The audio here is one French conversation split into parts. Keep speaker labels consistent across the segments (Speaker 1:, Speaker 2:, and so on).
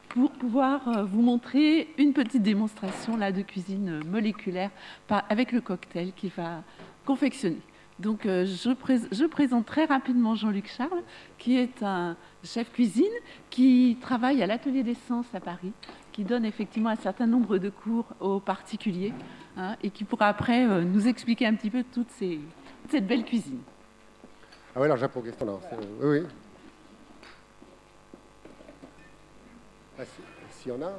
Speaker 1: pour pouvoir vous montrer une petite démonstration là, de cuisine moléculaire avec le cocktail qu'il va confectionner. Donc, je présente très rapidement Jean-Luc Charles, qui est un chef cuisine qui travaille à l'Atelier des Sens à Paris, qui donne effectivement un certain nombre de cours aux particuliers, hein, et qui pourra après nous expliquer un petit peu toute cette belle cuisine.
Speaker 2: Ah oui, alors j'ai pour question là. Oui, oui. Ah, s'il y en a.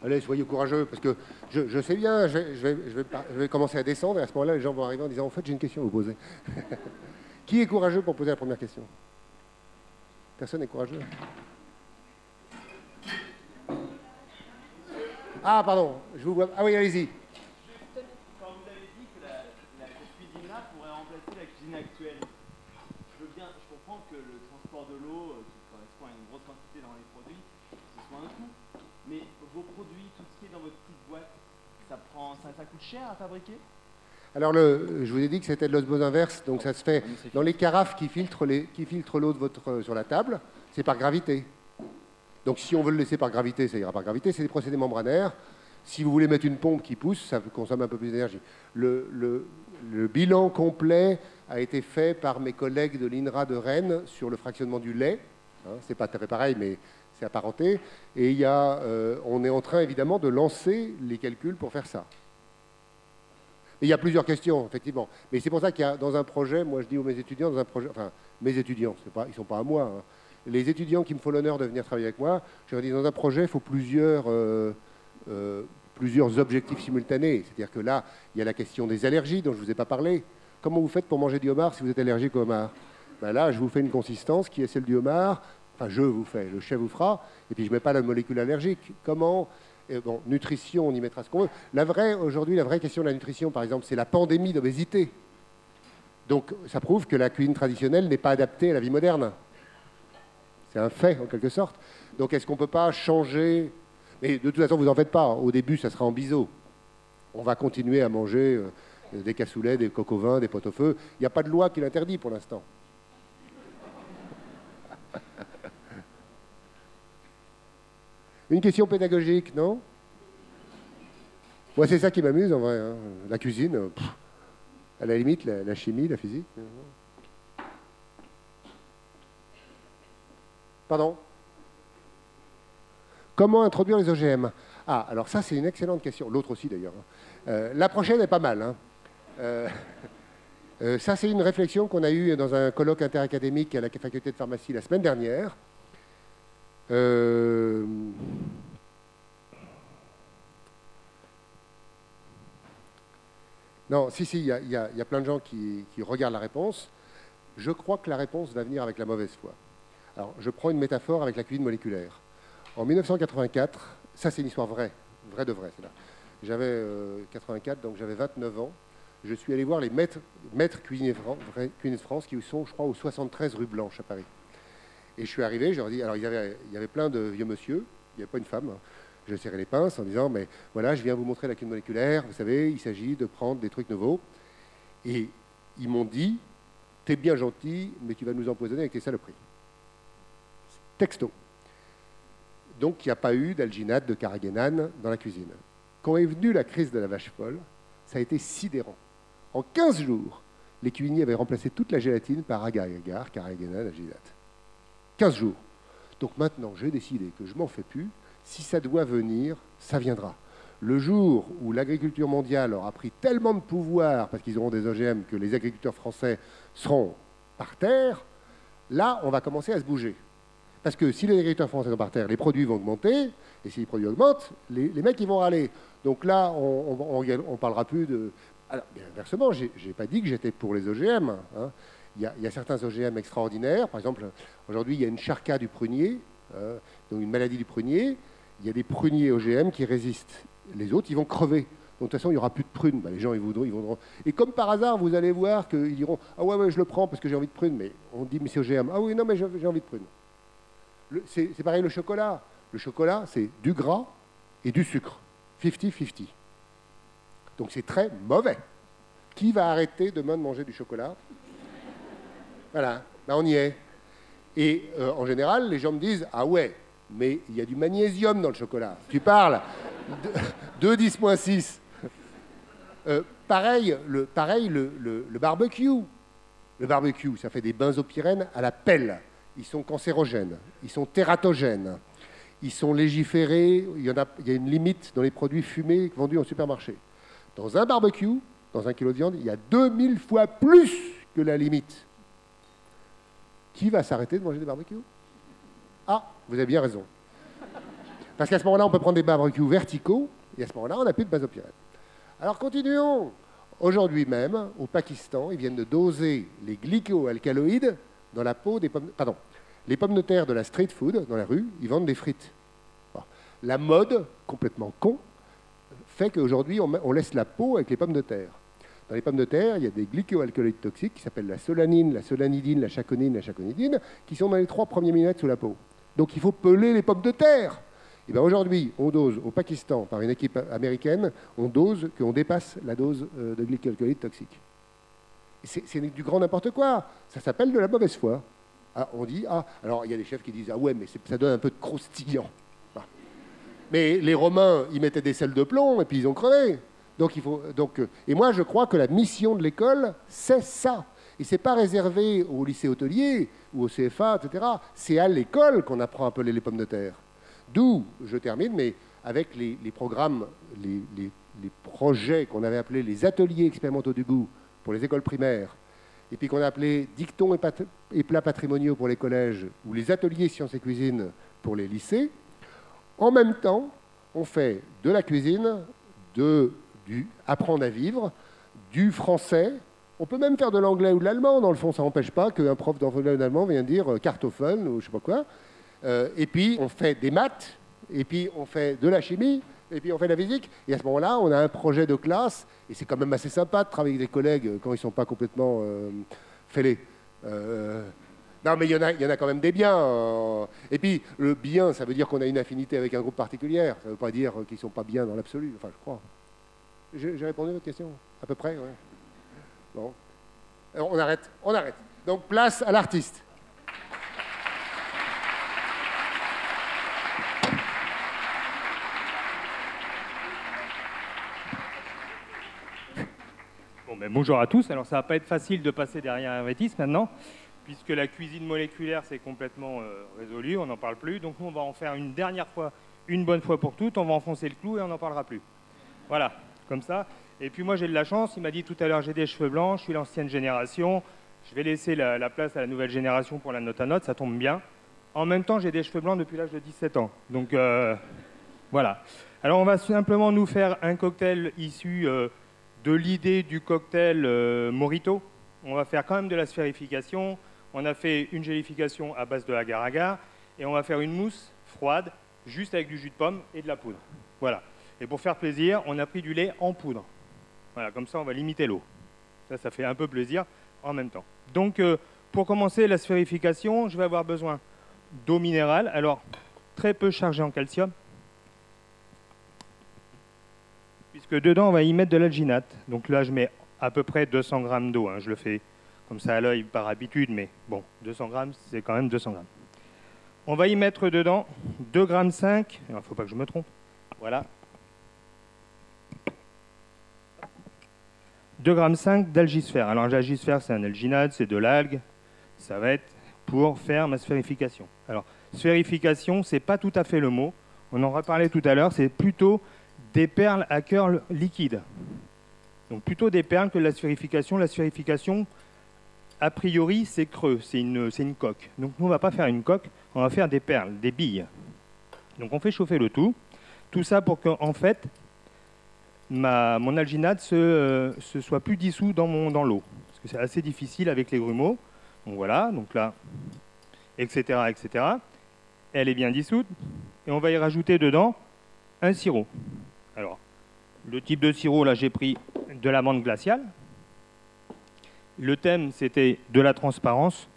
Speaker 2: Allez, soyez courageux, parce que je sais bien, je vais commencer à descendre, et à ce moment-là, les gens vont arriver en disant, en fait, j'ai une question à vous poser. Qui est courageux pour poser la première question? Personne n'est courageux? Ah, pardon, je vous vois. Ah oui, allez-y.
Speaker 3: Quand vous avez dit que cette cuisine-là pourrait remplacer la cuisine actuelle, je comprends que le transport de l'eau, qui correspond à une grosse quantité dans les produits, ce soit un coût. Mais vos produits, tout ce qui est dans votre petite boîte, ça coûte cher à fabriquer?
Speaker 2: Alors, je vous ai dit que c'était de l'osmose inverse, donc ça se fait dans les carafes qui filtrent l'eau sur la table, c'est par gravité. Donc, si on veut le laisser par gravité, ça ira par gravité, c'est des procédés membranaires. Si vous voulez mettre une pompe qui pousse, ça consomme un peu plus d'énergie. Le bilan complet a été fait par mes collègues de l'INRA de Rennes sur le fractionnement du lait. Hein, c'est pas tout à fait pareil, mais c'est apparenté. Et on est en train, évidemment, de lancer les calculs pour faire ça. Et il y a plusieurs questions, effectivement. Mais c'est pour ça qu'il y a, dans un projet, moi je dis aux mes étudiants, dans un projet, enfin, mes étudiants, ils ne sont pas à moi, hein. Les étudiants qui me font l'honneur de venir travailler avec moi, je leur dis, dans un projet, il faut plusieurs objectifs simultanés. C'est-à-dire que là, il y a la question des allergies dont je ne vous ai pas parlé. Comment vous faites pour manger du homard si vous êtes allergique au homard? Ben là, je vous fais une consistance qui est celle du homard. Enfin, je vous fais, le chef vous fera. Et puis, je ne mets pas la molécule allergique. Comment? Bon, nutrition, on y mettra ce qu'on veut. Aujourd'hui, la vraie question de la nutrition, par exemple, c'est la pandémie d'obésité. Donc, ça prouve que la cuisine traditionnelle n'est pas adaptée à la vie moderne. C'est un fait, en quelque sorte. Donc, est-ce qu'on ne peut pas changer? Mais de toute façon, vous n'en faites pas. Au début, ça sera en biseau. On va continuer à manger des cassoulets, des coq au vin, des pot au feu. Il n'y a pas de loi qui l'interdit pour l'instant. Une question pédagogique, non? Moi, c'est ça qui m'amuse, en vrai. Hein. La cuisine, à la limite, la chimie, la physique. Pardon? Comment introduire les OGM? Ah, alors ça, c'est une excellente question. L'autre aussi, d'ailleurs. La prochaine est pas mal. Hein. Ça, c'est une réflexion qu'on a eue dans un colloque interacadémique à la faculté de pharmacie la semaine dernière. Non, si, il y a plein de gens qui regardent la réponse. Je crois que la réponse va venir avec la mauvaise foi. Alors, je prends une métaphore avec la cuisine moléculaire. En 1984, ça c'est une histoire vraie de vrai, c'est là. J'avais 84, donc j'avais 29 ans. Je suis allé voir les maîtres cuisiniers de France qui sont, je crois, au 73 rue Blanche à Paris. Et je suis arrivé, je leur ai dit, alors il y avait plein de vieux monsieur, il n'y avait pas une femme. Hein. Je serrais les pinces en disant, mais voilà, je viens vous montrer la cuisine moléculaire, vous savez, il s'agit de prendre des trucs nouveaux. Et ils m'ont dit, t'es bien gentil, mais tu vas nous empoisonner avec tes saloperies. Texto. Donc, il n'y a pas eu d'alginate de carragénane dans la cuisine. Quand est venue la crise de la vache folle, ça a été sidérant. En 15 jours, les cuisiniers avaient remplacé toute la gélatine par agar-agar, carragénane, alginate. 15 jours. Donc maintenant, j'ai décidé que je m'en fais plus. Si ça doit venir, ça viendra. Le jour où l'agriculture mondiale aura pris tellement de pouvoir, parce qu'ils auront des OGM, que les agriculteurs français seront par terre, là, on va commencer à se bouger. Parce que si les agriculteurs français sont par terre, les produits vont augmenter, et si les produits augmentent, les mecs, ils vont râler. Donc là, on parlera plus de... Alors, bien inversement, je n'ai pas dit que j'étais pour les OGM. Hein. Il y a certains OGM extraordinaires. Par exemple, aujourd'hui, il y a une charca du prunier, donc une maladie du prunier. Il y a des pruniers OGM qui résistent. Les autres, ils vont crever. Donc, de toute façon, il n'y aura plus de prunes. Ben, les gens, ils voudront... Et comme par hasard, vous allez voir qu'ils diront « Ah ouais, je le prends parce que j'ai envie de prunes. » Mais on dit « Mais c'est OGM. »« Ah oui, non, mais j'ai envie de prunes. » C'est pareil le chocolat. Le chocolat, c'est du gras et du sucre. 50-50. Donc c'est très mauvais. Qui va arrêter demain de manger du chocolat? Voilà, ben, on y est. Et en général, les gens me disent « Ah ouais, mais il y a du magnésium dans le chocolat. Tu parles de 10-6. » Pareil, le barbecue. Le barbecue, ça fait des benzopyrènes à la pelle. Ils sont cancérogènes, ils sont tératogènes, ils sont légiférés, il y a une limite dans les produits fumés vendus en supermarché. Dans un barbecue, dans 1 kilo de viande, il y a 2000 fois plus que la limite. Qui va s'arrêter de manger des barbecues? Ah, vous avez bien raison. Parce qu'à ce moment-là, on peut prendre des barbecues verticaux, et à ce moment-là, on n'a plus de benzopyrène. Alors continuons. Aujourd'hui même, au Pakistan, ils viennent de doser les glycoalcaloïdes dans la peau des pommes... Pardon, les pommes de terre de la street food, dans la rue, ils vendent des frites. Bon. La mode, complètement con, fait qu'aujourd'hui, on laisse la peau avec les pommes de terre. Dans les pommes de terre, il y a des glycoalcaloïdes toxiques qui s'appellent la solanine, la solanidine, la chaconidine, qui sont dans les 3 premiers millimètres sous la peau. Donc il faut peler les pommes de terre. Et bien aujourd'hui, on dose au Pakistan, par une équipe américaine, on dépasse la dose de glycoalcaloïdes toxiques. C'est du grand n'importe quoi. Ça s'appelle de la mauvaise foi. Ah, on dit, alors il y a des chefs qui disent, ah ouais, mais ça donne un peu de croustillant. Ah. Mais les Romains, ils mettaient des sels de plomb et puis ils ont crevé. Et moi, je crois que la mission de l'école, c'est ça. Et ce n'est pas réservé au lycée hôtelier ou au CFA, etc. C'est à l'école qu'on apprend à peler les pommes de terre. D'où, je termine, mais avec les programmes, les projets qu'on avait appelés les ateliers expérimentaux du goût pour les écoles primaires, et puis qu'on a appelé dictons et plats patrimoniaux pour les collèges, ou les ateliers sciences et cuisine pour les lycées, en même temps, on fait de la cuisine, du apprendre à vivre, du français. On peut même faire de l'anglais ou de l'allemand. Dans le fond, ça n'empêche pas qu'un prof d'anglais ou d'allemand vienne dire Kartoffeln ou je ne sais pas quoi. Et puis, on fait des maths, et puis on fait de la chimie, et puis on fait de la physique. Et à ce moment-là, on a un projet de classe, et c'est quand même assez sympa de travailler avec des collègues quand ils ne sont pas complètement fêlés. Non, mais il y en a quand même des biens. Et puis, le bien, ça veut dire qu'on a une affinité avec un groupe particulier. Ça ne veut pas dire qu'ils ne sont pas bien dans l'absolu. Enfin, je crois. J'ai répondu à votre question, à peu près, ouais. Bon. Alors, on arrête. Donc, place à l'artiste.
Speaker 4: Bon, ben, bonjour à tous. Alors, ça ne va pas être facile de passer derrière Hervétis maintenant, puisque la cuisine moléculaire, c'est complètement résolu, on n'en parle plus. Donc, nous, on va en faire une dernière fois, une bonne fois pour toutes. On va enfoncer le clou et on n'en parlera plus. Voilà, comme ça. Et puis moi, j'ai de la chance. Il m'a dit tout à l'heure, j'ai des cheveux blancs, je suis l'ancienne génération. Je vais laisser la place à la nouvelle génération pour la note à note, ça tombe bien. En même temps, j'ai des cheveux blancs depuis l'âge de 17 ans. Donc, voilà. Alors, on va simplement nous faire un cocktail issu de l'idée du cocktail Morito. On va faire quand même de la sphérification. On a fait une gélification à base de agar-agar. Et on va faire une mousse froide, juste avec du jus de pomme et de la poudre. Voilà. Et pour faire plaisir, on a pris du lait en poudre. Voilà, comme ça, on va limiter l'eau. Ça fait un peu plaisir en même temps. Donc, pour commencer la sphérification, je vais avoir besoin d'eau minérale. Alors, très peu chargée en calcium. Puisque dedans, on va y mettre de l'alginate. Donc là, je mets à peu près 200 grammes d'eau. Hein. Je le fais comme ça à l'œil par habitude, mais bon, 200 grammes, c'est quand même 200 grammes. On va y mettre dedans 2,5 grammes. Il ne faut pas que je me trompe. Voilà. 2,5 grammes d'algisphère. Alors l'algisphère, c'est un alginate, c'est de l'algue. Ça va être pour faire ma sphérification. Alors, sphérification, ce n'est pas tout à fait le mot. On en reparlait tout à l'heure, c'est plutôt des perles à cœur liquide. Donc plutôt des perles que la sphérification. La sphérification, a priori, c'est creux, c'est une coque. Donc nous, on ne va pas faire une coque, on va faire des perles, des billes. Donc on fait chauffer le tout. Tout ça pour qu'en fait, mon alginate se soit plus dissous dans l'eau. Parce que c'est assez difficile avec les grumeaux. Donc voilà, donc là, etc., etc. Elle est bien dissoute. Et on va y rajouter dedans un sirop. Alors, le type de sirop, là, j'ai pris de la menthe glaciale. Le thème, c'était de la transparence.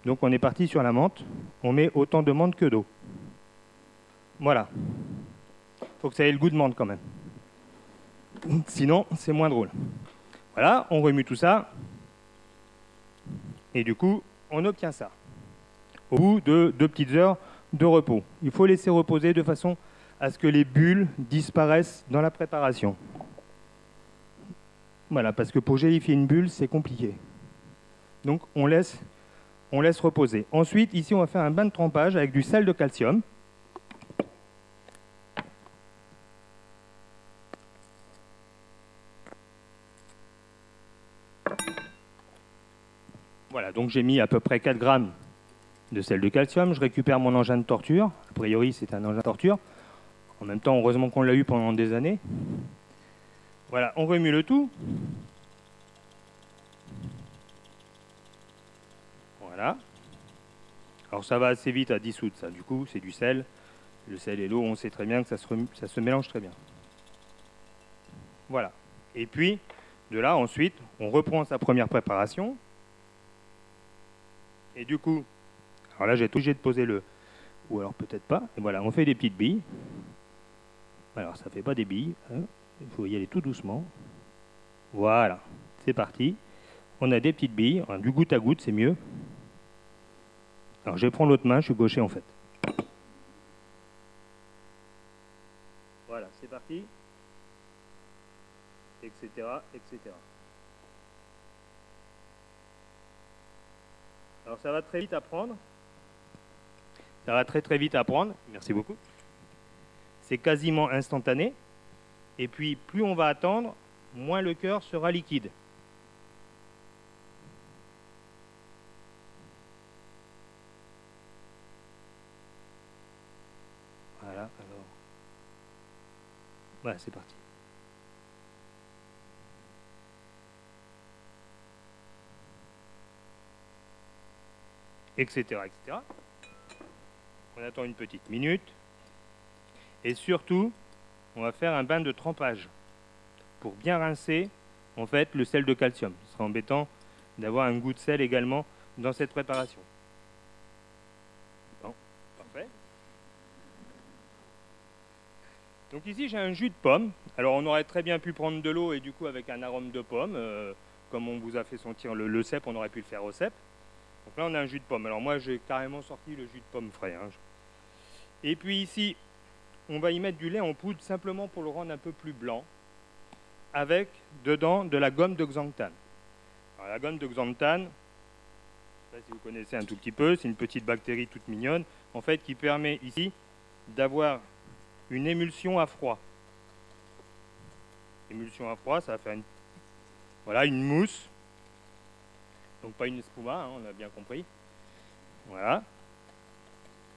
Speaker 4: Donc on est parti sur la menthe. On met autant de menthe que d'eau. Voilà. Il faut que ça ait le goût de menthe quand même. Sinon, c'est moins drôle. Voilà, on remue tout ça. Et du coup, on obtient ça. au bout de 2 petites heures de repos. Il faut laisser reposer de façon à ce que les bulles disparaissent dans la préparation. Voilà, parce que pour gélifier une bulle, c'est compliqué. Donc on laisse reposer. Ensuite, ici, on va faire un bain de trempage avec du sel de calcium. Voilà, donc j'ai mis à peu près 4 grammes de sel de calcium. Je récupère mon engin de torture. A priori, c'est un engin de torture. En même temps, heureusement qu'on l'a eu pendant des années. Voilà, on remue le tout. Voilà. Alors ça va assez vite à dissoudre, ça. Du coup, c'est du sel. Le sel et l'eau, on sait très bien que ça se mélange très bien. Voilà. Et puis, de là, ensuite, on reprend sa première préparation. Et du coup, alors là, j'ai été obligé de poser le... Ou alors peut-être pas. Et voilà, on fait des petites billes. Alors, ça ne fait pas des billes. Hein. Il faut y aller tout doucement. Voilà, c'est parti. On a des petites billes. Du goutte à goutte, c'est mieux. Alors, je vais prendre l'autre main. Je suis gaucher, en fait. Voilà, c'est parti. Etc., etc. Alors ça va très vite à prendre. Ça va très très vite à prendre. Merci beaucoup. C'est quasiment instantané. Et puis plus on va attendre, moins le cœur sera liquide. Voilà, alors. Voilà, c'est parti. Etc., etc. On attend une petite minute. Et surtout, on va faire un bain de trempage pour bien rincer en fait le sel de calcium. Ce sera embêtant d'avoir un goût de sel également dans cette préparation. Bon, parfait. Donc ici j'ai un jus de pomme. Alors on aurait très bien pu prendre de l'eau et du coup avec un arôme de pomme, comme on vous a fait sentir le cèpe, on aurait pu le faire au cèpe. Donc là, on a un jus de pomme. Alors moi, j'ai carrément sorti le jus de pomme frais. Hein. Et puis ici, on va y mettre du lait en poudre simplement pour le rendre un peu plus blanc, avec dedans de la gomme de xanthane. Alors la gomme de xanthane, je ne sais pas si vous connaissez un tout petit peu, c'est une petite bactérie toute mignonne, en fait, qui permet ici d'avoir une émulsion à froid. Émulsion à froid, ça va faire une mousse. Donc pas une espuma, hein, on a bien compris. Voilà.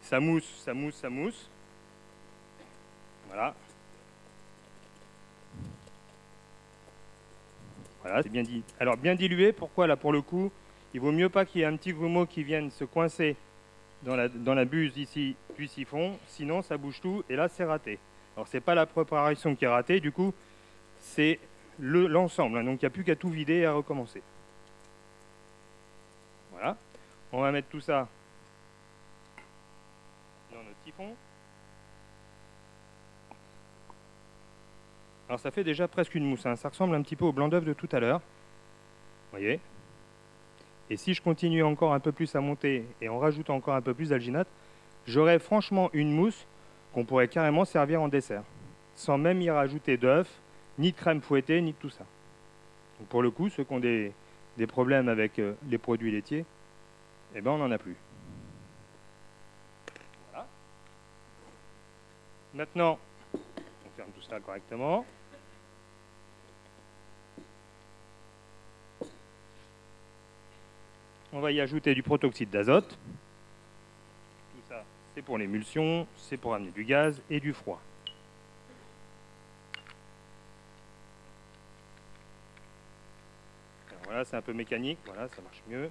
Speaker 4: Ça mousse, ça mousse, ça mousse. Voilà. Voilà, c'est bien dit. Alors bien dilué, pourquoi là pour le coup, il vaut mieux pas qu'il y ait un petit grumeau qui vienne se coincer dans la buse ici du siphon, sinon ça bouge tout et là c'est raté. Alors c'est pas la préparation qui est ratée, du coup c'est l'ensemble, hein, donc il n'y a plus qu'à tout vider et à recommencer. Voilà, on va mettre tout ça dans notre siphon. Alors ça fait déjà presque une mousse, hein. Ça ressemble un petit peu au blanc d'œuf de tout à l'heure. Vous voyez. Et si je continue encore un peu plus à monter et en rajoutant encore un peu plus d'alginate, j'aurai franchement une mousse qu'on pourrait carrément servir en dessert, sans même y rajouter d'œuf, ni de crème fouettée, ni de tout ça. Donc pour le coup, ceux qui ont des problèmes avec les produits laitiers, eh ben on n'en a plus. Voilà. Maintenant, on ferme tout ça correctement. On va y ajouter du protoxyde d'azote. Tout ça, c'est pour l'émulsion, c'est pour amener du gaz et du froid. Alors voilà, c'est un peu mécanique, voilà, ça marche mieux.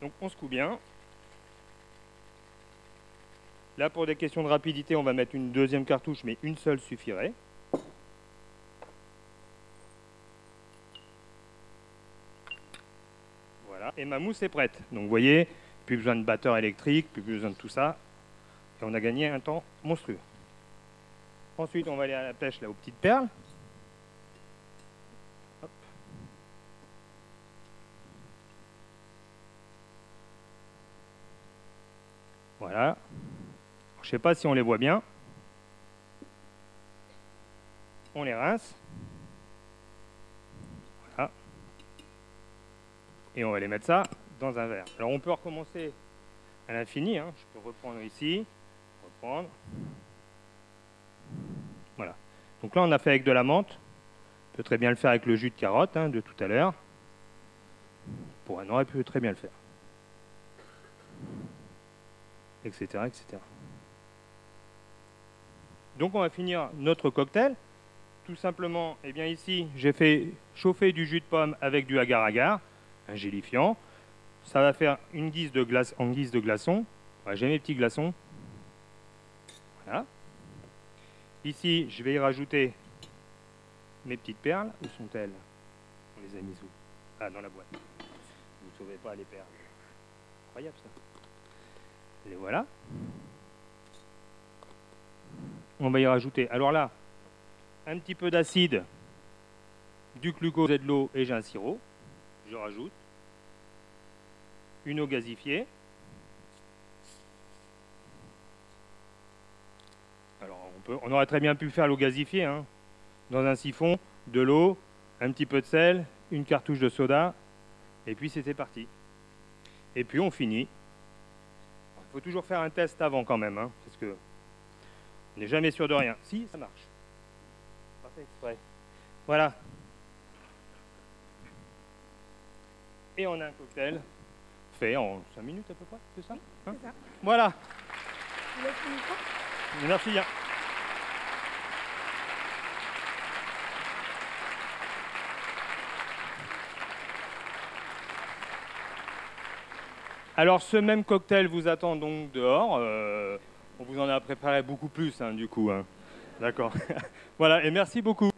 Speaker 4: Donc on secoue bien. Là, pour des questions de rapidité, on va mettre une deuxième cartouche, mais une seule suffirait. Voilà, et ma mousse est prête. Donc vous voyez, plus besoin de batteur électrique, plus besoin de tout ça. Et on a gagné un temps monstrueux. Ensuite, on va aller à la pêche là, aux petites perles. Hop. Voilà. Je ne sais pas si on les voit bien. On les rince. Voilà. Et on va les mettre ça dans un verre. Alors on peut recommencer à l'infini. Hein. Je peux reprendre ici. Reprendre. Voilà. Donc là on a fait avec de la menthe. On peut très bien le faire avec le jus de carotte de tout à l'heure. On aurait pu très bien le faire. Etc. etc. Donc on va finir notre cocktail. Tout simplement, eh bien ici, j'ai fait chauffer du jus de pomme avec du agar-agar, un gélifiant. Ça va faire une guise de glace en guise de glaçon. Voilà, j'ai mes petits glaçons. Voilà. Ici, je vais y rajouter mes petites perles. Où sont-elles? On les a mises où? Ah, dans la boîte. Vous ne sauvez pas les perles. Incroyable ça. Les voilà. On va y rajouter. Alors là, un petit peu d'acide, du glucose et de l'eau, et j'ai un sirop. Je rajoute une eau gazifiée. Alors on aurait très bien pu faire l'eau gazifiée dans un siphon, de l'eau, un petit peu de sel, une cartouche de soda, et puis c'était parti. Et puis on finit. Il faut toujours faire un test avant quand même, parce que on n'est jamais sûr de rien. Si, ça marche. Parfait, exprès. Voilà. Et on a un cocktail fait en 5 minutes à peu près, c'est ça,
Speaker 5: C'est ça.
Speaker 4: Voilà.
Speaker 5: Je vous laisse le micro.
Speaker 4: Merci bien. Alors ce même cocktail vous attend donc dehors. On vous en a préparé beaucoup plus du coup. D'accord. Voilà, et merci beaucoup.